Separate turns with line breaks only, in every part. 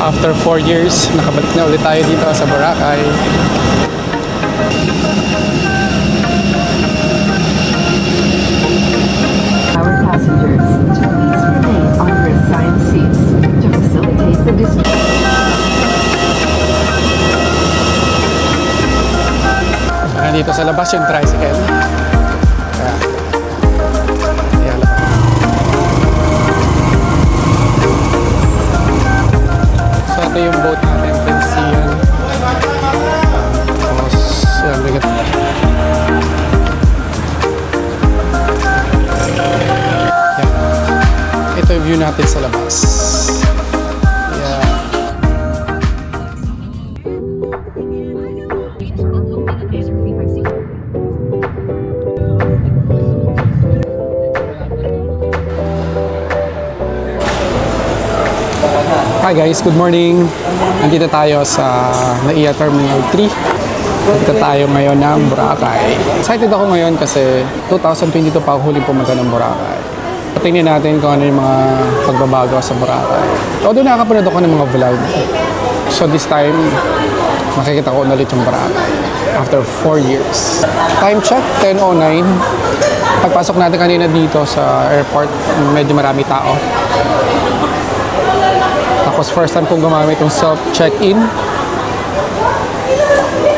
after 4 years, nakabalik na ulit tayo dito sa Boracay.
Our passengers to please remain on your assigned seats to facilitate the distribution.
Nandito sa labas yung tricycle. Kaya, yan lang. So ito yung boat natin, Pensian. Tapos, yan, bigat. Yan. Ito yung view natin sa labas. Yan. Hi guys, good morning. Nandito tayo sa NAIA Terminal 3. Nandito tayo ngayon ng Boracay. Excited ako ngayon kasi 2022 pa ako huling pumunta ng Boracay. Tingnan natin kung ano yung mga pagbabago sa Boracay. Although nakakapanood ako ng mga vlog. So this time, makikita ko ulit yung Boracay. After 4 years. Time check, 10:09. Pagpasok natin kanina dito sa airport, medyo marami tao. Tapos first time kong gumamit yung self-check-in.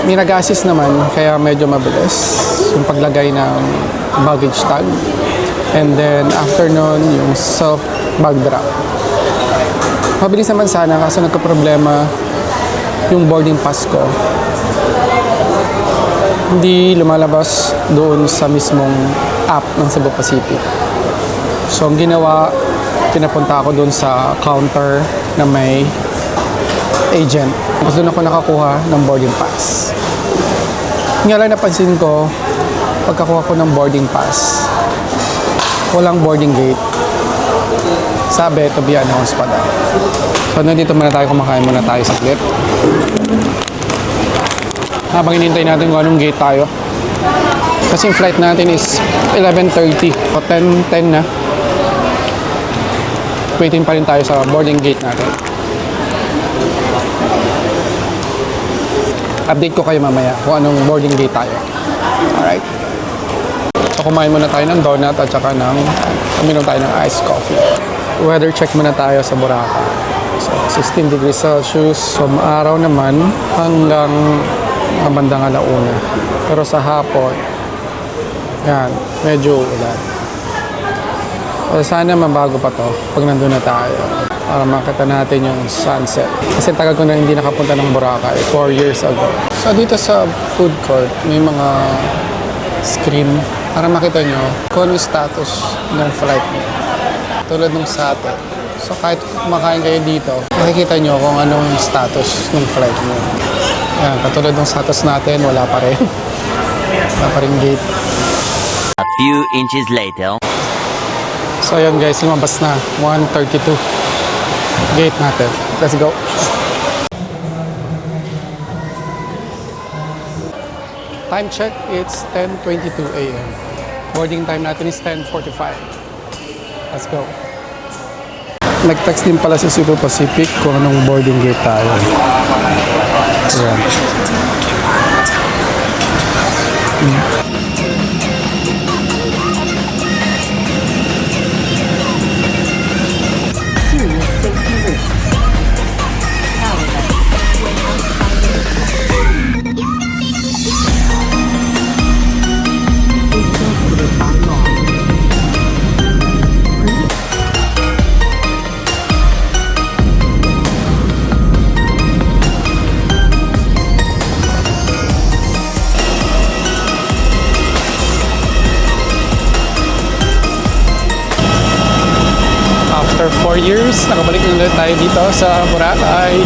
May nag-assist naman, kaya medyo mabilis yung paglagay ng baggage tag. And then after nun, yung self-bag drop. Mabilis naman sana kasi nagka-problema yung boarding pass ko. Hindi lumalabas doon sa mismong app ng Cebu Pacific. So ang ginawa, pinapunta ako doon sa counter na may agent. Tapos doon ako nakakuha ng boarding pass. Nga lang napansin ko, pagkakuha ko ng boarding pass, walang boarding gate. Sabi, to be announced pa daw. So nandito muna tayo, kumakain muna tayo saglit. Habang hinintay natin kung anong gate tayo. Kasi yung flight natin is 11:30 o 10:10 na. Waiting pa rin tayo sa boarding gate natin. Update ko kayo mamaya kung anong boarding gate tayo. Alright. So kumain muna tayo ng donut at saka uminom tayo ng iced coffee. Weather check muna tayo sa Boracay. So 16 degrees Celsius. So maaraw naman hanggang bandang alauna. Pero sa hapon, yan, medyo ulan. O sana mabago pa to pag nandun na tayo para makita natin yung sunset. Kasi tagal ko na hindi nakapunta ng Boracay 4 years ago. So dito sa food court may mga screen para makita nyo kung ano yung status ng flight nyo. Tulad ng sa atin. So kahit kumakain kayo dito, makikita nyo kung ano yung status ng flight nyo. Yan, katulad ng status natin, wala pa rin. Wala pa rin gate.
A few inches later.
So ayan guys, lumabas na 1:32 gate natin. Let's go. Time check, it's 10:22 a.m. Boarding time natin is 10:45. Let's go. Nag-text din pala si Cebu Pacific kung anong boarding gate tayo. Ayan.
Serious safety risks. However, when outside of the is prohibited by law.
After 4 years, nakabalik na ulit tayo dito sa Boracay.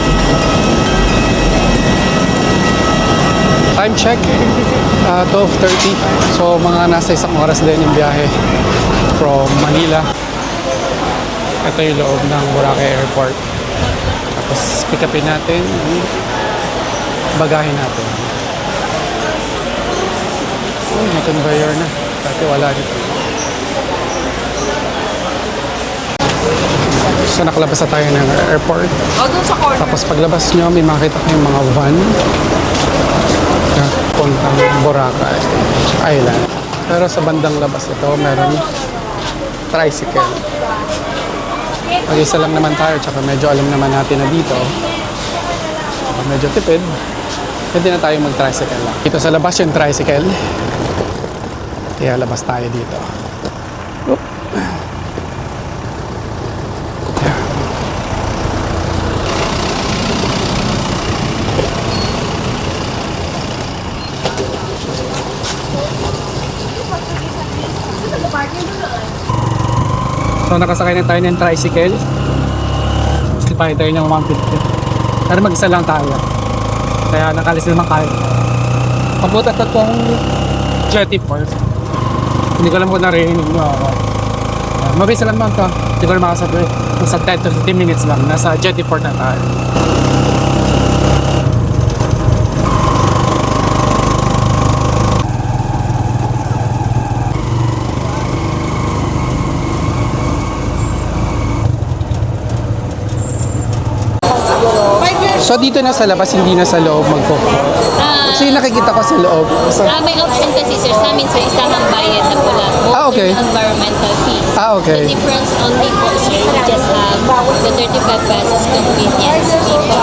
Time check, 12:30. So mga nasa isang oras din yung biyahe from Manila. Ito yung loob ng Boracay Airport. Tapos pick upin natin yung bagahe natin. Oh, may conveyor na. Dati wala dito. So nakalabas na tayo ng airport.
Doon sa corner.
Tapos paglabas nyo, may makita kayong mga van na puntang Boracay Island. Pero sa bandang labas ito, meron tricycle. Mag-isa lang naman tayo, tsaka medyo alam naman natin na dito, medyo tipid, pwede na tayo mag-tricycle lang. Dito sa labas yung tricycle, kaya labas tayo dito. Oop. So nakasakay na tayo ng tricycle. Sipay tayo ng 150. Pero mag-isa lang tayo. Kaya nakalis naman tayo. Papunta na itong Jetty Port. Hindi ko alam kung narinig nyo ako. Mabilis lang naman ito. Hindi ko na makasabi. Nasa 10 to 15 minutes lang. Nasa Jetty Port na tayo. So dito na sa labas, hindi na sa loob magpo-fall. So yung nakikita ko sa loob. So,
May option kasi sir sa amin sir, isang bayad na pula.
Okay.
Environmental fee.
Okay.
The difference only po sir, we just have the 35 pesos convenience fee po.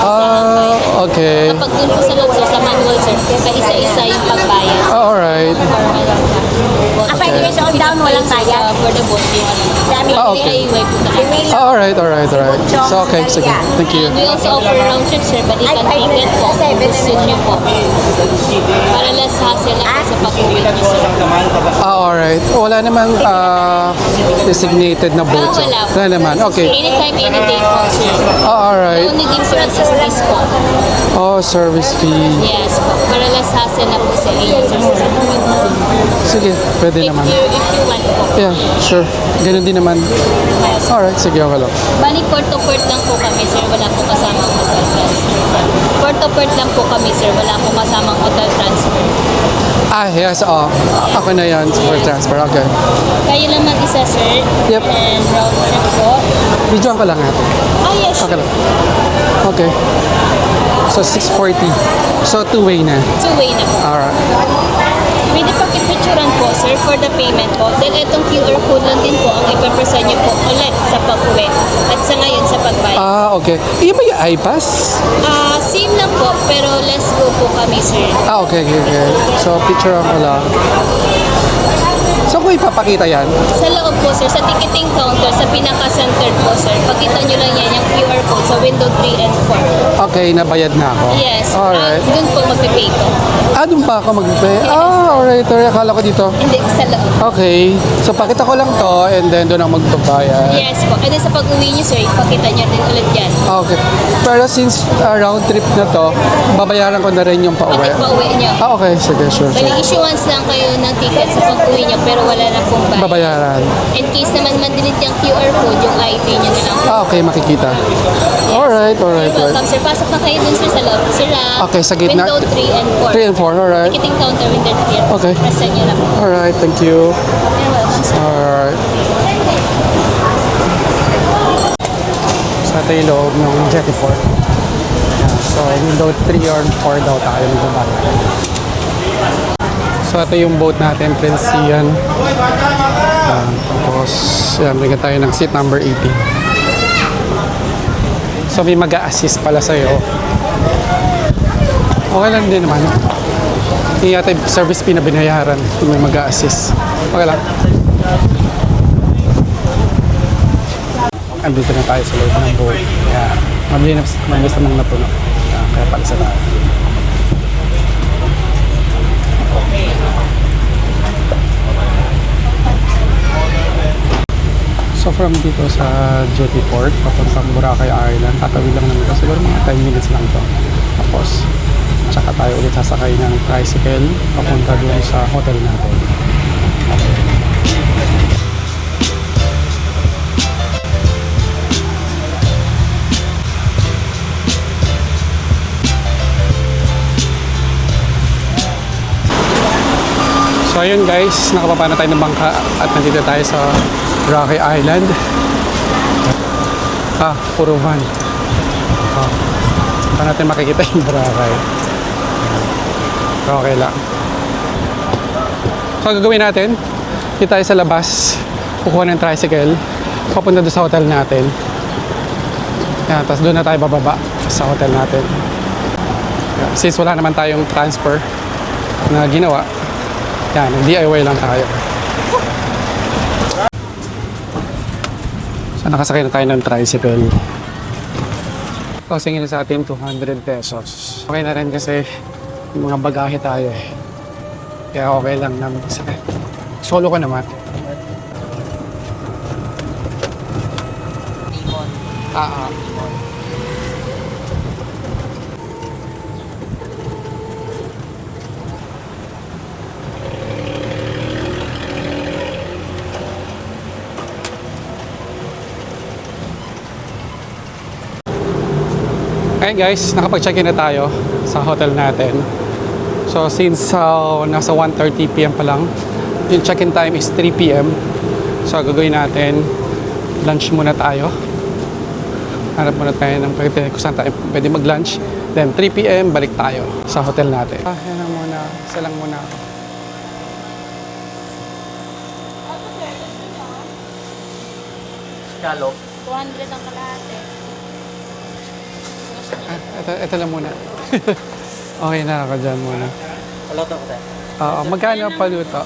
Okay.
Kapag dun po sa loob sir, sa manual sir, pa isa-isa yung pagbayad.
Alright.
Okay.
down, walang bayad.
For the boat yung
Okay.
DIY po talaga.
Alright. So okay, sige. Thank you.
We also offer round trip sir, but you can take it po. Gusto niyo po. Para less hassle lang po sa pag-uwi niyo sir.
Alright. Wala namang designated na boat.
Wala po.
Wala naman. Okay.
Anytime, any day po sir.
Alright.
Only difference is this po.
Oh, service fee.
Yes po. Para less hassle na po sa inyo sir.
Sige, pwede naman.
If you want po.
Yeah, sure. Ganun din naman. Alright, sige, okay lang.
Bali, port to port lang po kami sir. Wala po kasamang hotel transfer. Port to port lang po kami sir. Wala po kasamang hotel transfer.
Yes, ako na yan for transfer. Okay.
Kayo lang mag-isa sir.
Yep.
And round trip po.
Videoan ko lang natin.
Yes sir.
Okay lang. Okay. So, 640. So, two-way na.
Two-way na po.
Alright.
Pwede pakipicturan po, sir, for the payment po. Dahil itong QR code lang din po ang ipapresent niyo po ulit sa pag-uwi at sa ngayon sa pagbayad.
Okay. Iyan ba yung iPass?
Same lang po, pero let's go po kami, sir.
Okay. So, picture ko lang. So, kung ipapakita yan?
Sa loob po, sir, sa ticketing counter, sa pinaka-center po, sir, pakita niyo lang yan, yung QR code sa window 3 and 4.
Okay, nabayad na ako.
Yes.
Alright.
Doon po magpipay po.
Doon pa ako mag-pay? Alright. Akala ko dito.
Hindi, sa loob.
Okay. So, pakita ko lang to and then doon ako magbabayad.
Yes po. And then sa pag-uwi niyo, sir, ipakita niyo din ulit yan.
Okay. Pero since round trip na to, babayaran ko na rin yung pauwi.
Bakit pauwi niyo?
Okay. Sige, sure.
Bali, issuance lang kayo ng ticket sa pag-uwi niyo, pero wala na pong bayad.
Babayaran.
In case naman ma-delete yung QR code, yung ID niyo na lang.
Okay, makikita. Alright.
You're welcome, sir. Pasok na kayo dun, sir, sa loob. Sir,
Okay, sa gitna.
Window 3 and 4.
3 and 4, alright.
Ticketing counter, window 3 and 4.
Okay.
Present niyo lang.
Alright, thank you.
You're welcome, sir.
Alright. So, ito yung loob ng Jetty Port. Yan. So, window 3 or 4 daw tayo magbabayad. So, ito yung boat natin, Prince Ian. Tapos, yan, bigyan tayo ng seat number 18. So, may mag-a-assist pala sa'yo. Okay lang din naman. Hindi yata yung service fee na binayaran kung may mag-a-assist. Okay lang. Andito na tayo sa loob ng boat. Yan. Mabilis namang napuno. Yan. Kaya palisa tayo. So from dito sa Jetty Port, papuntang Boracay Island, tatawid lang naman ito. Siguro mga 10 minutes lang to. Tapos, tsaka tayo ulit sasakay ng tricycle papunta doon sa hotel natin. So ayun guys, nakababa na tayo ng bangka at nandito tayo sa Boracay Island. Puro van. Saan natin makikita yung Boracay. Okay lang. So, ang gagawin natin, dito tayo sa labas, kukuha ng tricycle, papunta doon sa hotel natin. Yan, tapos doon na tayo bababa sa hotel natin. Yan, since wala naman tayong transfer na ginawa, yan, DIY lang tayo. So, nakasakay na tayo ng tricycle. Costing na sa atin 200 pesos. Okay na rin kasi yung mga bagahe tayo eh. Kaya okay lang naman sa solo ko naman. Ayun guys, nakapag-check-in na tayo sa hotel natin. So since nasa 1:30 PM pa lang, yung check-in time is 3 PM. So gagawin natin, lunch muna tayo. Hanap muna tayo ng pwede, kung saan tayo pwede mag-lunch. Then 3 PM, balik tayo sa hotel natin. Yan lang muna, isa lang muna.
Scallop.
200 ang kalahati.
Ito lang muna. Okay na ako dyan muna.
Paluto ko tayo.
Oo, magkano paluto?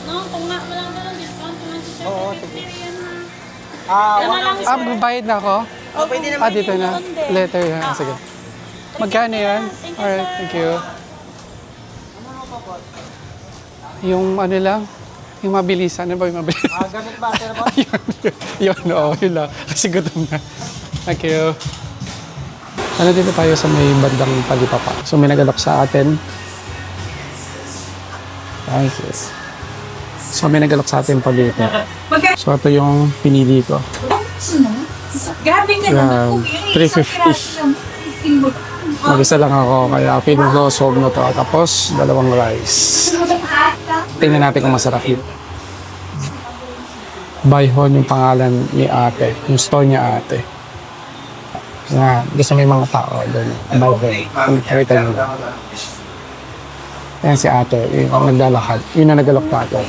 No, kung nga walang ganun discount, 27.
Oo, sige.
Magbayad na ako?
Pwede naman.
Dito na. Later yan. Sige. Magkano yan? Alright, thank you. Yung ano lang, yung mabilisan. Ano ba yung mabilisan?
Gamit ba, sir boss?
yun, oo, yun lang. Kasi gutom na. Thank you. Ano dito tayo sa may bandang Talipapa. So may nagalap sa atin. Thank you. So may nagalap sa atin pa dito. So ito yung pinili ko.
Grabe ka naman.
350. Mag-isa lang ako, kaya feeling ko solve na to. Tapos, dalawang rice. Tingnan natin kung masarap yun. Bayhon yung pangalan ni ate. Yung store niya ate. Na, gusto may mga tao doon. Bayhon. Kung nakita nyo lang. Ayan si ate. Yung naglalakad. Yun na naglalak pa ate.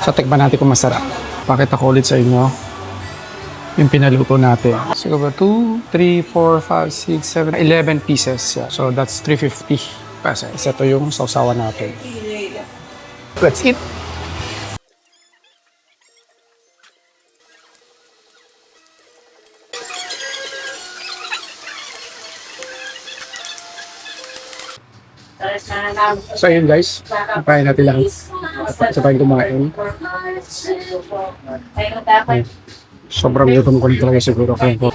So, tikman natin kung masarap. Pakita ko ulit sa inyo yung pinaluto natin. So, 2, 3, 4, 5, 6, 7, 11 pieces. Yeah. So, that's 350 pesos. Ito yung sausawan natin. Let's eat! So, ayun guys. Kapain natin lang. Sabay kumain. Sobrang gutom ko talaga siguro ko.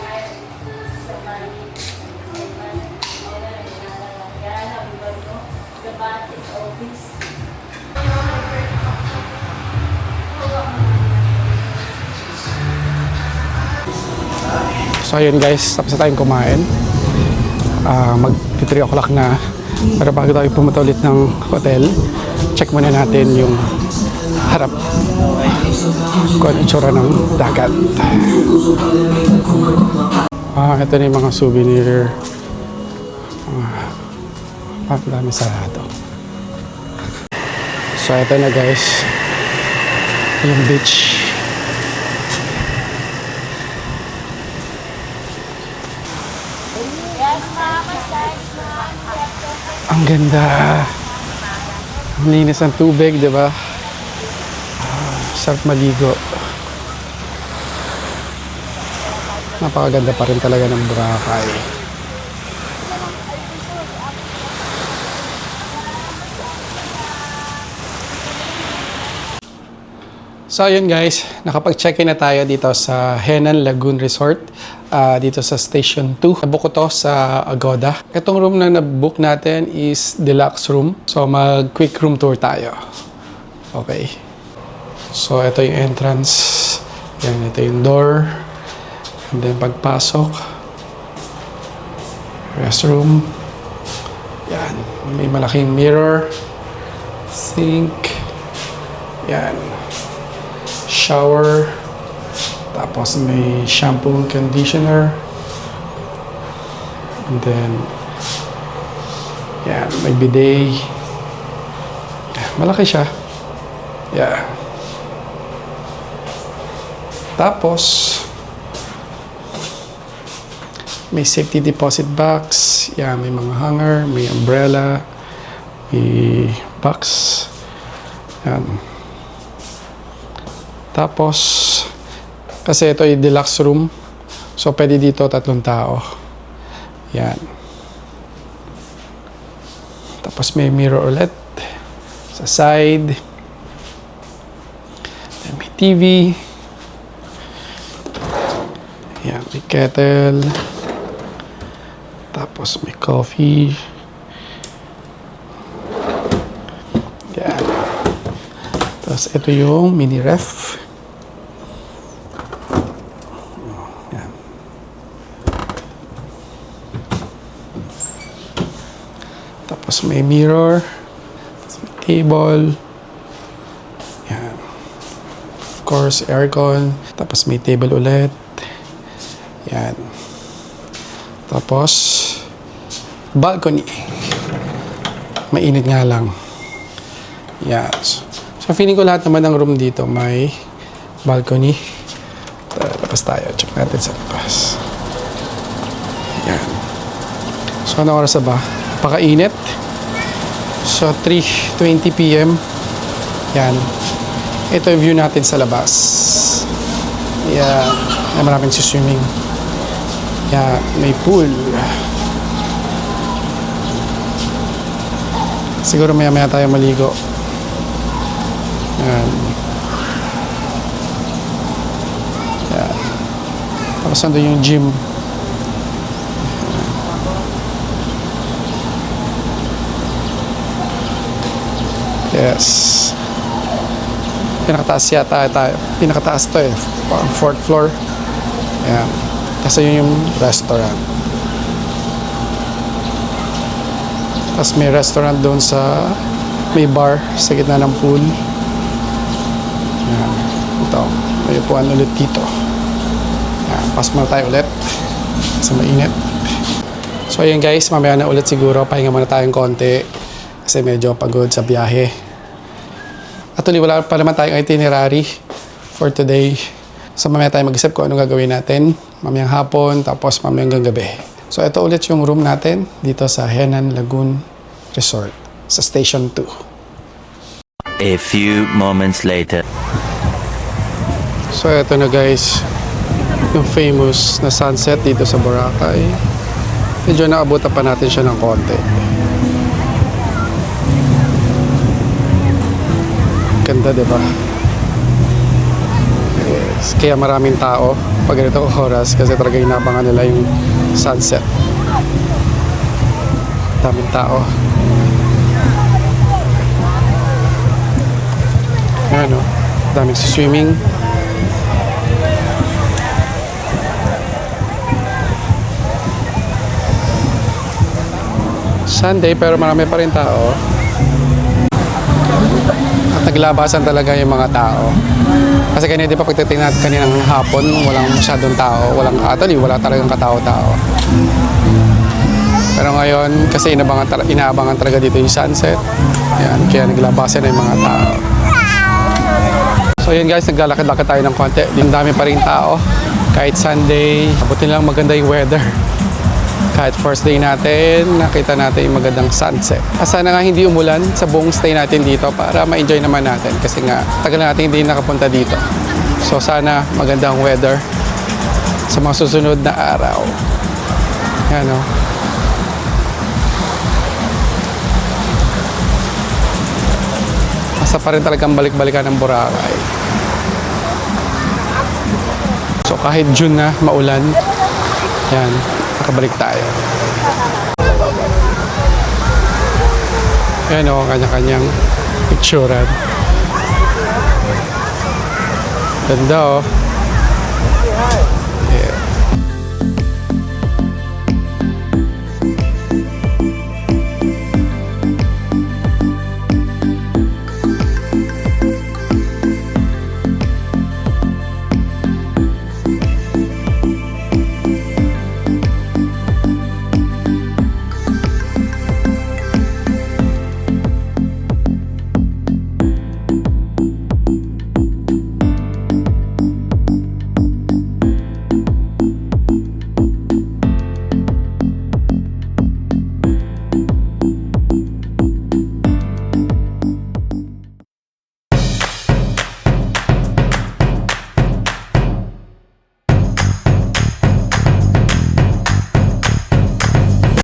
So ayun guys, tapos na tayong kumain. Mag-3 o'clock na. Pero bago tayo pumunta ulit ng hotel, check muna natin yung harap kung ano itsura ng dagat. Ito na yung mga souvenir. Dami sarado. So ito na guys, yung beach. Ang ganda. Ang linis ng tubig, di ba? Sarap maligo. Napakaganda pa rin talaga ng Boracay. So ayun guys, nakapag-check-in na tayo dito sa Henan Lagoon Resort, dito sa Station 2. Nabook ko to sa Agoda. Itong room na nabook natin is deluxe room. So mag-quick room tour tayo. Okay. So ito yung entrance. Yan, ito yung door. And then pagpasok, restroom. Yan, may malaking mirror, sink. Yan. Shower, Tapos may shampoo and conditioner. And then, yan, may bidet. Malaki siya. Yeah. Tapos, may safety deposit box. Yan, may mga hanger, may umbrella, may box. Yan. Tapos, kasi ito ay deluxe room. So, pwede dito 3 tao. Yan. Tapos may mirror ulit sa side. Then may TV. Yan, may kettle. Tapos may coffee. Yan. Tapos ito yung mini ref. Yan. Tapos may mirror. Tapos may table. Yan. Of course, aircon. Tapos may table ulit. Yan. Tapos, balcony. Mainit nga lang. Yan. So, feeling ko lahat naman ng room dito may balcony. Tapos tayo. Check natin sa labas. Yan. So, ano oras na ba? Pakainit. So, 3:20 p.m. Yan. Ito yung view natin sa labas. Yan. May maraming swimming. Yan. May pool. Siguro maya-maya tayo maligo. Yan. Yan. Tapos nandun yung gym. Yes. Pinakataas yata tayo. Pinakataas to eh. Parang 4th floor. Ayan. Kasi yun yung restaurant. Tapos may restaurant doon sa may bar sa gitna ng pool. Ayan. Ito. May upuan ulit dito. Ayan. Pasok muna tayo ulit. Kasi mainit. So ayun guys. Mamaya na ulit siguro. Pahinga muna tayong konti. Kasi medyo pagod sa biyahe. Actually, wala pa naman tayong itinerary for today. So, mamaya tayo mag-isip kung anong gagawin natin. Mamayang hapon, tapos mamayang gabi. So, ito ulit yung room natin dito sa Henan Lagoon Resort sa Station 2.
A few moments later.
So, ito na guys. Yung famous na sunset dito sa Boracay. Medyo naabutan pa natin siya ng konti. Ganda, diba? Yes. Kaya maraming tao pag ganitong oras kasi talaga inabangan nila yung sunset. Daming tao. Ayan o. Daming swimming. Sunday pero marami pa rin tao. Naglabasan talaga yung mga tao. Kasi kanina di pa pagtitingnan natin kaninang hapon, walang masyadong tao, wala talagang katao-tao. Pero ngayon, kasi inaabangan talaga dito yung sunset. Ayan, kaya naglabasan na yung mga tao. So yun guys, naglalakad-lakad tayo ng konti. Ang dami pa rin tao. Kahit Sunday, abutin lang maganda yung weather. Kahit first day natin, nakita natin yung magandang sunset. Sana nga hindi umulan sa buong stay natin dito para ma-enjoy naman natin. Kasi nga, tagal natin hindi nakapunta dito. So sana magandang weather sa mga susunod na araw. Yan o. Basta pa rin talagang balik-balikan ng Boracay. So kahit June na, maulan. Yan. Nakabalik tayo. Ayan o, kanya-kanyang picturean. Ganda o.